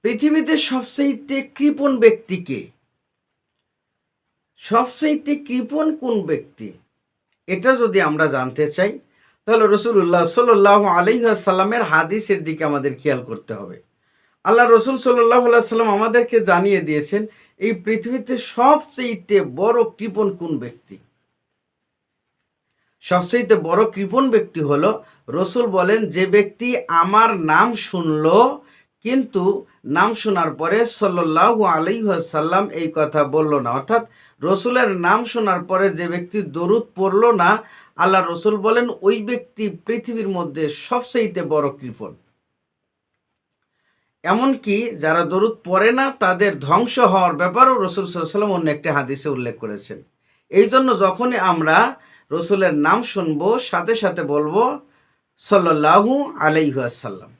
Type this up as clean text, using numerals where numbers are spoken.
পৃথিবীতে সবচাইতে কৃপণ ব্যক্তিকে, সবচাইতে কৃপণ কোন ব্যক্তি, এটা যদি আমরা জানতে চাই তাহলে রসুল্লাহ সাল্লাহ আলাইসাল্লামের হাদিসের দিকে আমাদের খেয়াল করতে হবে। আল্লাহ রসুল সাল্লাহ সাল্লাম আমাদেরকে জানিয়ে দিয়েছেন এই পৃথিবীতে সবচাইতে বড় কৃপণ কোন ব্যক্তি। সবচাইতে বড় কৃপণ ব্যক্তি হলো, রসুল বলেন, যে ব্যক্তি আমার নাম শুনল কিন্তু নাম শোনার পরে সাল্লাল্লাহু আলাইহি ওয়াসাল্লাম এই কথা বলল না, অর্থাৎ রসুলের নাম শোনার পরে যে ব্যক্তি দরুদ পড়ল না, আল্লাহ রসুল বলেন ওই ব্যক্তি পৃথিবীর মধ্যে সবচাইতে বড় কৃপণ। এমনকি যারা দরুদ পড়ে না তাদের ধ্বংস হওয়ার ব্যাপারেও রসুল সাল্লাল্লাহু আলাইহি ওয়াসাল্লাম অন্য একটি হাদিসে উল্লেখ করেছেন। এই জন্য যখনই আমরা রসুলের নাম শুনবো সাথে সাথে বলবো সাল্লাল্লাহু আলাইহি ওয়াসাল্লাম।